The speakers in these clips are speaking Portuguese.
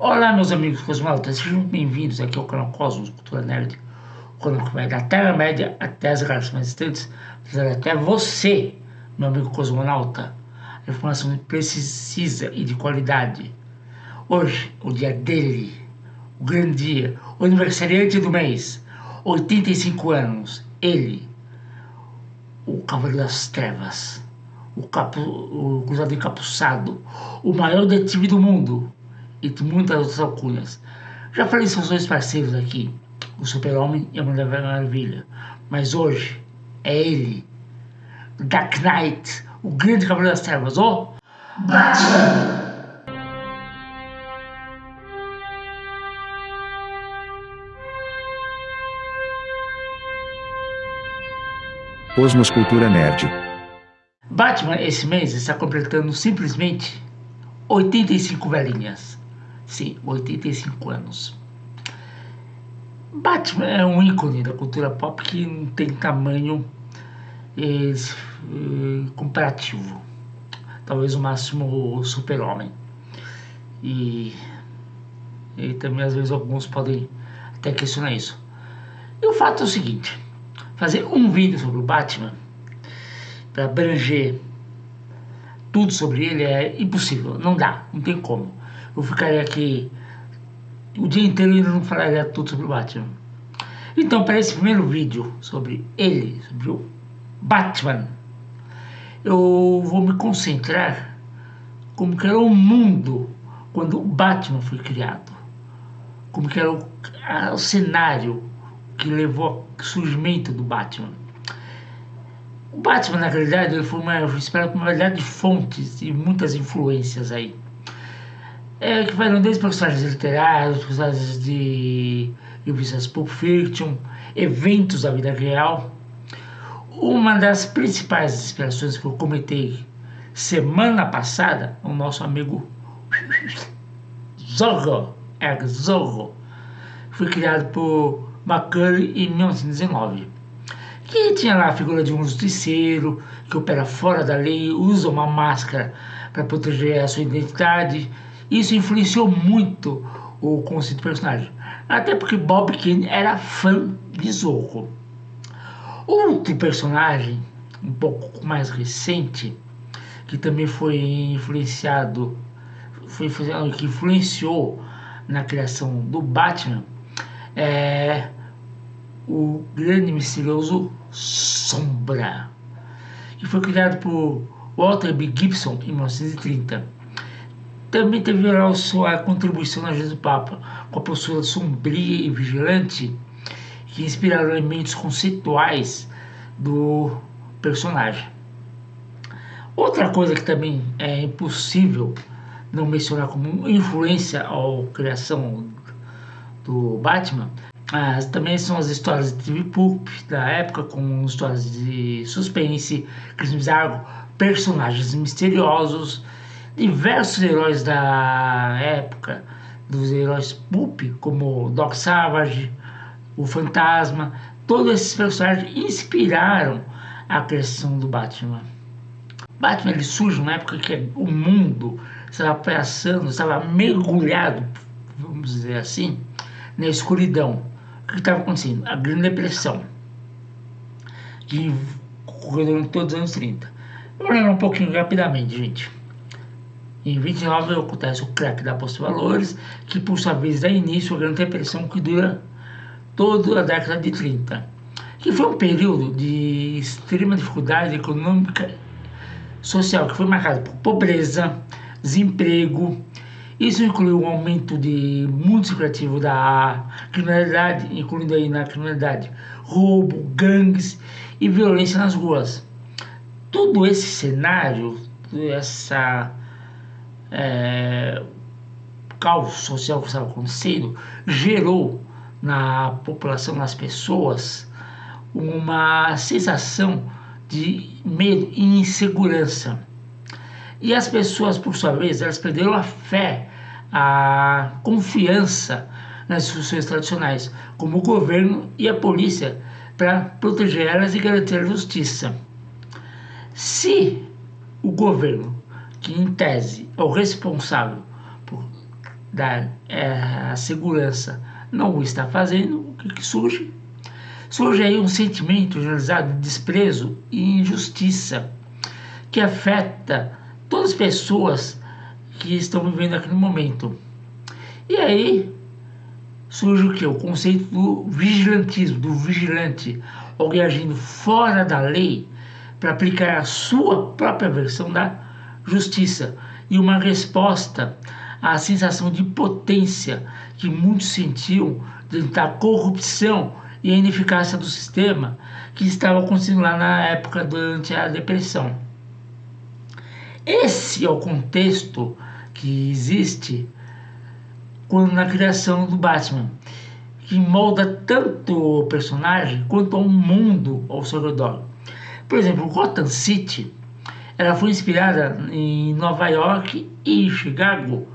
Olá, meus amigos cosmonautas, sejam bem-vindos aqui ao canal Cosmos Cultura Nerd, o canal que vai da Terra-média até as galáxias mais distantes, trazer até você, meu amigo cosmonauta, a informação precisa e de qualidade. Hoje, o dia dele, o grande dia, o aniversariante do mês, 85 anos, ele, o Cavaleiro das Trevas, o cruzado encapuçado, o maior detetive do mundo, entre muitas outras alcunhas. Já falei com seus dois parceiros aqui, o Super-Homem e a Mulher Maravilha, mas hoje é ele, Dark Knight, o grande Cavaleiro das Trevas, o Batman! Cosmos Cultura Nerd. Batman esse mês está completando simplesmente 85 velhinhas. Sim, 85 anos. Batman é um ícone da cultura pop que não tem tamanho comparativo. Talvez o máximo o Super-Homem. E também às vezes alguns podem até questionar isso. E o fato é o seguinte: fazer um vídeo sobre o Batman para abranger tudo sobre ele é impossível, não dá, não tem como. Eu ficaria aqui o dia inteiro e não falaria tudo sobre o Batman. Então, para esse primeiro vídeo sobre ele, sobre o Batman, eu vou me concentrar como que era o mundo quando o Batman foi criado, como que era o cenário que levou ao surgimento do Batman. O Batman, na realidade, ele foi inspirado por uma variedade de fontes e muitas influências aí. Que variam desde personagens literários, personagens de revistas Pulp Fiction, eventos da vida real. Uma das principais inspirações que eu comentei semana passada, o nosso amigo Zorro, Zorro, foi criado por McCurry em 1919. Que tinha lá a figura de um justiceiro que opera fora da lei, usa uma máscara para proteger a sua identidade. Isso influenciou muito o conceito do personagem, até porque Bob Kane era fã de Zorro. Outro personagem um pouco mais recente que também que influenciou na criação do Batman é o grande misterioso Sombra, que foi criado por Walter B. Gibson em 1930. Também teve a sua contribuição na Gênesis do Papa, com a postura sombria e vigilante, que inspiraram elementos conceituais do personagem. Outra coisa que também é impossível não mencionar como influência à criação do Batman, mas também são as histórias de TV Pulp da época, com histórias de suspense, crime bizarro, personagens misteriosos, diversos heróis da época, dos heróis Pulp, como Doc Savage, o Fantasma. Todos esses personagens inspiraram a criação do Batman. Batman ele surge numa época que o mundo estava passando, estava mergulhado, vamos dizer assim, na escuridão. O que estava acontecendo? A Grande Depressão, que ocorreu durante todos os anos 30. Eu vou lembrar um pouquinho rapidamente, gente. Em 29 acontece o crack da Bolsa de Valores, que por sua vez dá início à Grande Depressão, que dura toda a década de 30, que foi um período de extrema dificuldade econômica e social, que foi marcado por pobreza, desemprego. Isso incluiu um aumento muito significativo da criminalidade, incluindo aí na criminalidade roubo, gangues e violência nas ruas. Todo esse cenário, essa caos social que estava acontecendo, gerou na população, nas pessoas, uma sensação de medo e insegurança. E as pessoas, por sua vez, elas perderam a fé, a confiança nas instituições tradicionais, como o governo e a polícia, para proteger elas e garantir a justiça. Se o governo, que em tese é o responsável por dar a segurança não o está fazendo, o que surge? Surge aí um sentimento generalizado de desprezo e injustiça que afeta todas as pessoas que estão vivendo aquele momento. E aí surge o que? O conceito do vigilantismo, do vigilante, alguém agindo fora da lei para aplicar a sua própria versão da justiça, e uma resposta à sensação de impotência que muitos sentiam diante da corrupção e a ineficácia do sistema que estava acontecendo lá na época durante a depressão. Esse é o contexto que existe quando na criação do Batman, que molda tanto o personagem quanto ao mundo ao seu redor. Por exemplo, Gotham City, ela foi inspirada em Nova York e Chicago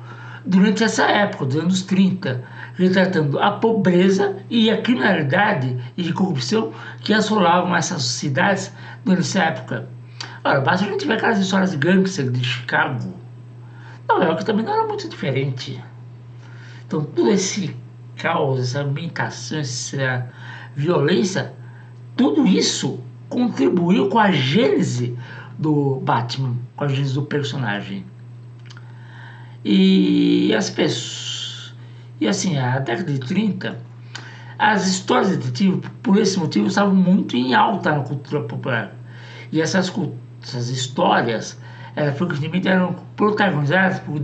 durante essa época, dos anos 30, retratando a pobreza e a criminalidade e corrupção que assolavam essas cidades durante essa época. Ora, basta a gente ver aquelas histórias de gangster de Chicago. Nova York também não era muito diferente. Então, todo esse caos, essa ambientação, essa violência, tudo isso contribuiu com a gênese do Batman, com a gênese do personagem. E as pessoas. E assim, a década de 30, as histórias de detetive, por esse motivo, estavam muito em alta na cultura popular. E essas histórias, frequentemente eram protagonizadas por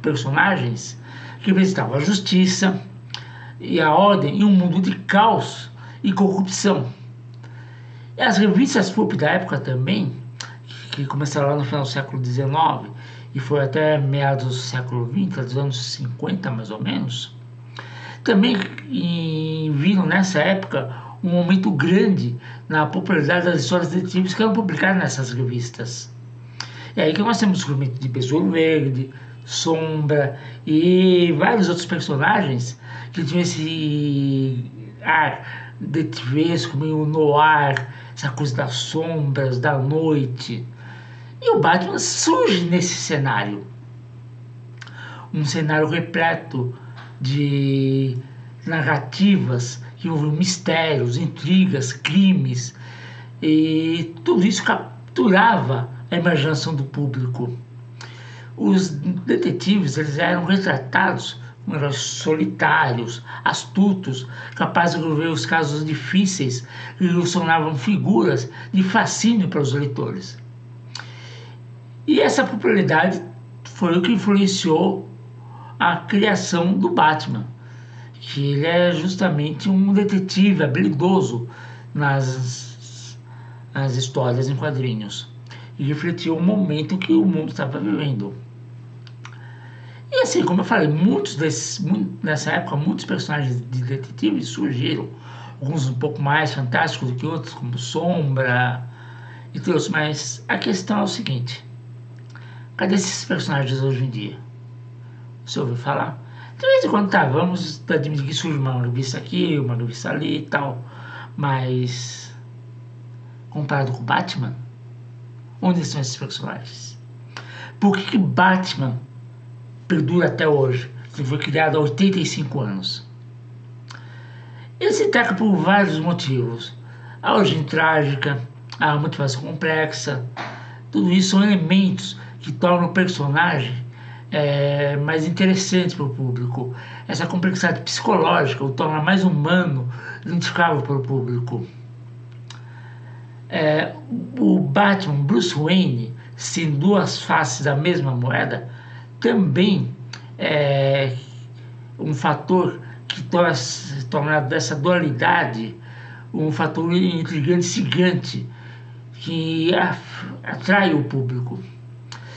personagens que representavam a justiça e a ordem em um mundo de caos e corrupção. E as revistas pulp da época também, que começaram lá no final do século XIX e foi até meados do século XX, dos anos 50 mais ou menos, também viram nessa época um aumento grande na popularidade das histórias detetives que eram publicadas nessas revistas. É aí que nós temos o surgimento de Besouro Verde, Sombra e vários outros personagens que tinham esse ar detetivesco, meio noir, essa coisa das sombras, da noite. E o Batman surge nesse cenário. Um cenário repleto de narrativas que envolviam mistérios, intrigas, crimes, e tudo isso capturava a imaginação do público. Os detetives, eles eram retratados como heróis solitários, astutos, capazes de resolver os casos difíceis e ilusionavam figuras de fascínio para os leitores. E essa popularidade foi o que influenciou a criação do Batman, que ele é justamente um detetive habilidoso nas histórias em quadrinhos, e refletiu o momento que o mundo estava vivendo. E assim, como eu falei, nessa época, muitos personagens de detetives surgiram, alguns um pouco mais fantásticos do que outros, como Sombra e outros, mas a questão é o seguinte: cadê esses personagens hoje em dia? Você ouviu falar? De vez em quando vamos admitir que surge uma revista aqui, uma revista ali e tal, mas comparado com Batman, onde estão esses personagens? Por que Batman perdura até hoje? Ele foi criado há 85 anos. Ele se destaca por vários motivos: a origem trágica, a motivação complexa. Tudo isso são elementos que tornam o personagem mais interessante para o público. Essa complexidade psicológica o torna mais humano, identificável para o público. O Batman, Bruce Wayne, sendo duas faces da mesma moeda, também é um fator que torna dessa dualidade um fator intrigante, gigante, que atrai o público.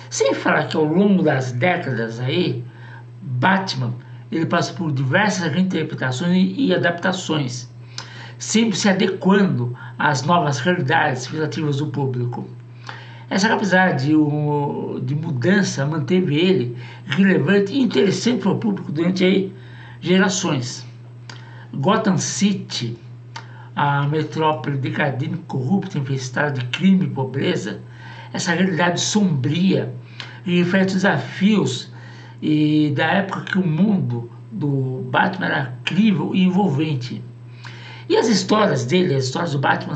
Sem falar que ao longo das décadas aí, Batman ele passa por diversas reinterpretações e adaptações, sempre se adequando às novas realidades expectativas do público. Essa capacidade de mudança manteve ele relevante e interessante para o público durante aí gerações. Gotham City, a metrópole decadente, corrupta, infestada de crime e pobreza, essa realidade sombria reflete os desafios e da época que o mundo do Batman era crível e envolvente. E as histórias dele, as histórias do Batman,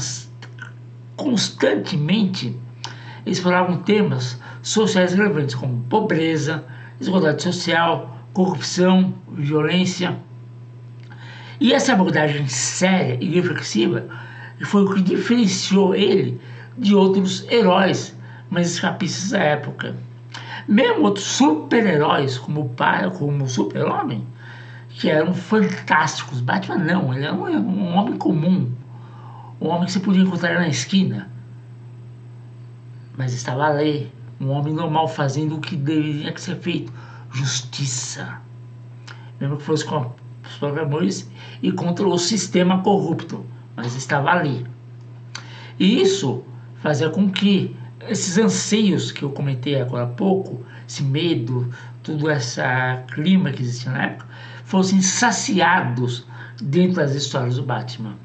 constantemente exploravam temas sociais relevantes como pobreza, desigualdade social, corrupção, violência. E essa abordagem séria e reflexiva foi o que diferenciou ele de outros heróis mais escapistas da época. Mesmo outros super-heróis, como o Super-Homem, que eram fantásticos. Batman não, ele era um homem comum, um homem que você podia encontrar na esquina, mas estava ali, um homem normal fazendo o que deveria ser feito, justiça, mesmo que fosse com os programadores e contra o sistema corrupto, mas estava ali. E isso fazia com que esses anseios que eu comentei agora há pouco, esse medo, todo esse clima que existia na época, fossem saciados dentro das histórias do Batman.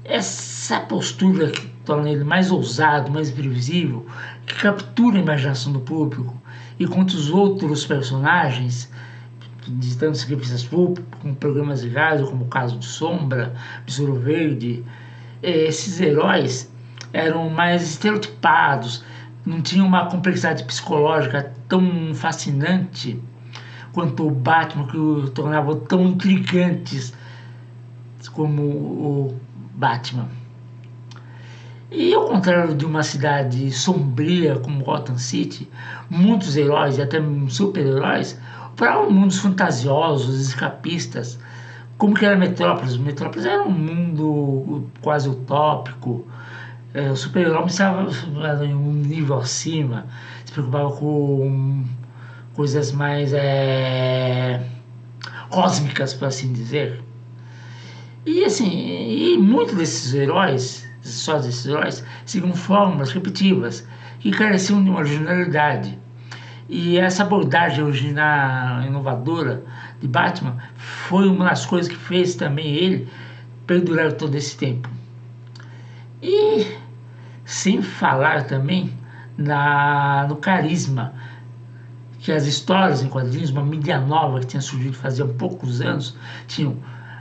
Essa postura que torna ele mais ousado, mais imprevisível, que captura a imaginação do público, e quanto os outros personagens, de tantos revistas públicas, como programas de rádio, como o caso de Sombra, Besouro Verde, esses heróis eram mais estereotipados, não tinham uma complexidade psicológica tão fascinante quanto o Batman, que o tornava tão intrigantes como o Batman. E ao contrário de uma cidade sombria como Gotham City, muitos heróis e até super-heróis operavam mundos fantasiosos, escapistas, como que era Metrópolis. Metrópolis era um mundo quase utópico. O super-herói estava em um nível acima, se preocupava com coisas mais cósmicas, por assim dizer. E assim, muitos desses heróis, só desses heróis, seguiam fórmulas repetitivas que careciam de uma originalidade. E essa abordagem original, inovadora de Batman foi uma das coisas que fez também ele perdurar todo esse tempo. E sem falar também no carisma que as histórias em quadrinhos, uma mídia nova que tinha surgido fazia poucos anos, tinham.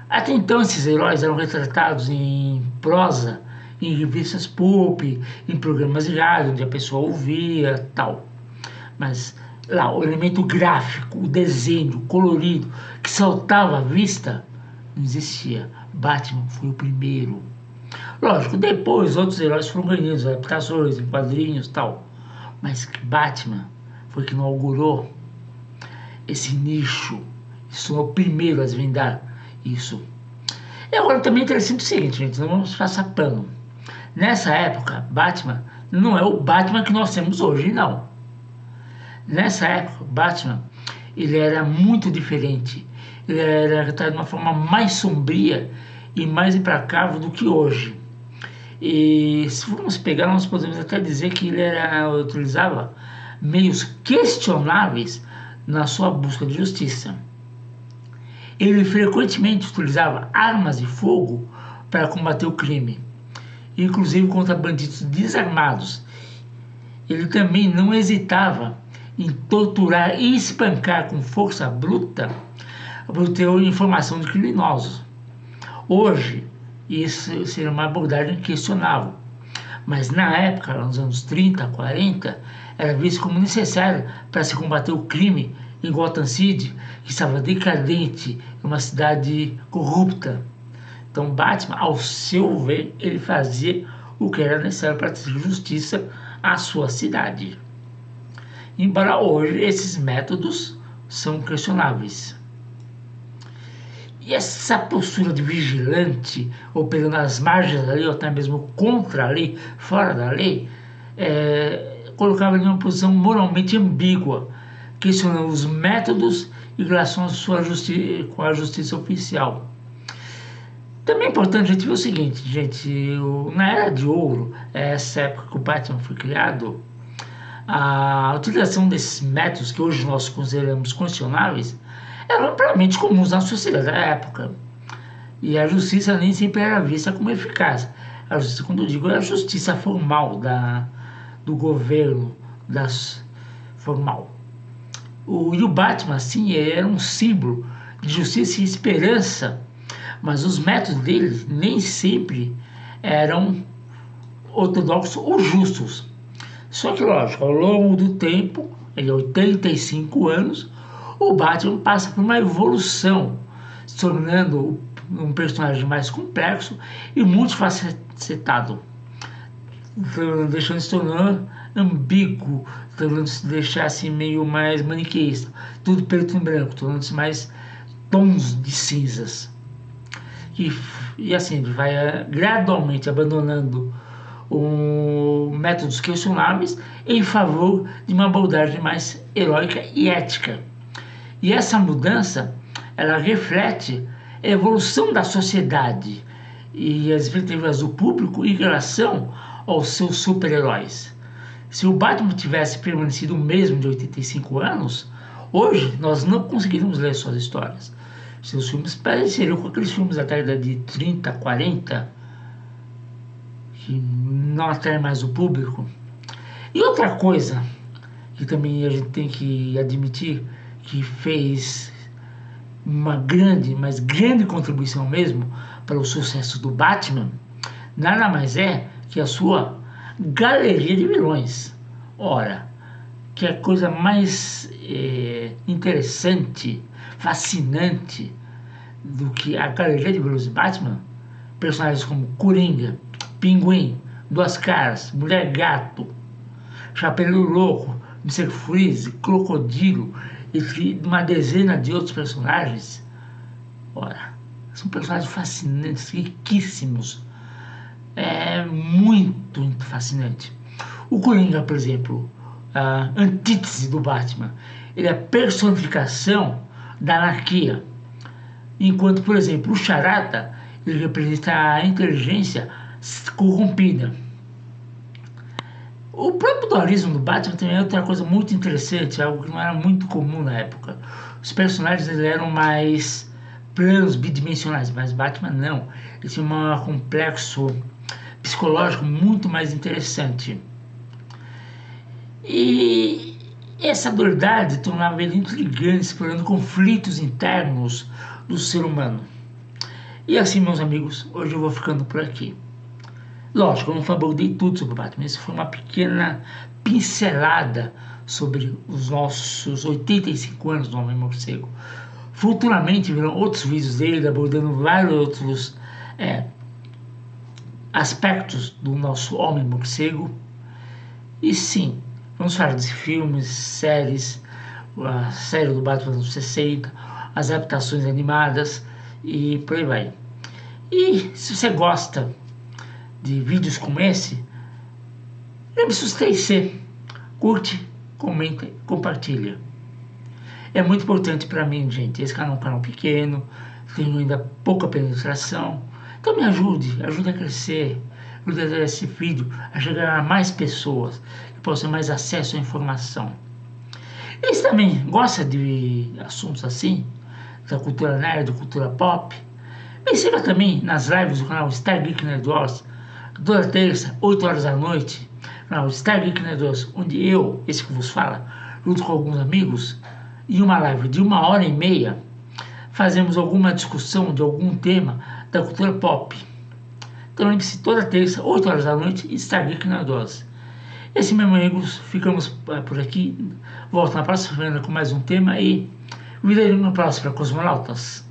Até então esses heróis eram retratados em prosa, em revistas pulp, em programas de rádio, onde a pessoa ouvia, tal. Mas lá, o elemento gráfico, o desenho colorido, que saltava à vista, não existia. Batman foi o primeiro. Lógico, depois outros heróis foram ganhando adaptações em quadrinhos, tal. Mas Batman foi que inaugurou esse nicho. Isso é o primeiro a desvendar isso. E agora também é interessante o seguinte, gente, não vamos passar pano. Nessa época, Batman não é o Batman que nós temos hoje, não. Nessa época, Batman, ele era muito diferente. Ele era retratado de uma forma mais sombria e mais implacável do que hoje. E se formos pegar, nós podemos até dizer que ele utilizava meios questionáveis na sua busca de justiça. Ele frequentemente utilizava armas de fogo para combater o crime, inclusive contra bandidos desarmados. Ele também não hesitava em torturar e espancar com força bruta para obter informação de criminosos. Hoje, isso seria uma abordagem questionável, mas na época, nos anos 30, 40, era visto como necessário para se combater o crime em Gotham City, que estava decadente, em uma cidade corrupta. Então Batman, ao seu ver, ele fazia o que era necessário para trazer justiça à sua cidade. Embora hoje esses métodos são questionáveis. E essa postura de vigilante, operando às margens da lei, ou até mesmo contra a lei, fora da lei, colocava ele em uma posição moralmente ambígua, questionando os métodos em relação com a justiça oficial. Também é importante a gente ver o seguinte, gente, na Era de Ouro, essa época que o Batman foi criado, a utilização desses métodos que hoje nós consideramos questionáveis eram amplamente comuns na sociedade da época. E a justiça nem sempre era vista como eficaz. A justiça, quando eu digo, é a justiça formal do governo, formal. E o Batman, assim, ele era um símbolo de justiça e esperança, mas os métodos dele nem sempre eram ortodoxos ou justos. Só que, lógico, ao longo do tempo, ele é 85 anos, o Batman passa por uma evolução, se tornando um personagem mais complexo e multifacetado, deixando se tornar ambíguo, tornando-se deixar assim meio mais maniqueísta, tudo preto e branco, tornando-se mais tons de cinzas. E assim, ele vai gradualmente abandonando métodos questionáveis em favor de uma abordagem mais heróica e ética. E essa mudança, ela reflete a evolução da sociedade e as expectativas do público em relação aos seus super-heróis. Se o Batman tivesse permanecido o mesmo de 85 anos, hoje nós não conseguiríamos ler suas histórias. Seus filmes pareceriam com aqueles filmes da década de 30, 40, que não atraem mais o público. E outra coisa que também a gente tem que admitir que fez uma grande, mas grande contribuição mesmo para o sucesso do Batman, nada mais é que a sua galeria de vilões. Ora, que é a coisa mais interessante, fascinante do que a galeria de vilões de Batman, personagens como Coringa, Pinguim, Duas Caras, Mulher Gato, Chapeleiro Louco, Mr. Freeze, Crocodilo, e uma dezena de outros personagens. Ora, são personagens fascinantes, riquíssimos. É muito fascinante. O Coringa, por exemplo, a antítese do Batman, ele é a personificação da anarquia. Enquanto, por exemplo, o Charada, ele representa a inteligência corrompida. O próprio dualismo do Batman também é outra coisa muito interessante, algo que não era muito comum na época. Os personagens eles eram mais planos, bidimensionais, mas Batman não. Ele tinha um complexo psicológico muito mais interessante. E essa dualidade tornava ele intrigante, explorando conflitos internos do ser humano. E assim, meus amigos, hoje eu vou ficando por aqui. Lógico, eu não abordei tudo sobre o Batman, isso foi uma pequena pincelada sobre os nossos 85 anos do Homem-Morcego. Futuramente virão outros vídeos dele abordando vários outros aspectos do nosso Homem-Morcego. E sim, vamos falar de filmes, séries, a série do Batman dos 60, as adaptações animadas e por aí vai. E se você gosta de vídeos como esse, lembre-se dos 3C. Curte, comenta, compartilha. É muito importante para mim, gente. Esse canal é um canal pequeno, tenho ainda pouca penetração. Então me ajude a crescer, ajude a esse vídeo a chegar a mais pessoas, que possam ter mais acesso à informação. E se também gosta de assuntos assim, da cultura nerd, cultura pop, me siga também nas lives do canal Star Geek Nerd Wars, toda terça, 8 horas da noite, no Star Geek Nerd Wars, onde eu, esse que vos fala, junto com alguns amigos, em uma live de 1h30, fazemos alguma discussão de algum tema da cultura pop. Então lembre-se, toda terça, 8 horas da noite, Star Geek Nerd Wars. Esse, meus amigos, ficamos por aqui. Volto na próxima semana com mais um tema e virei no próximo, Cosmonautas.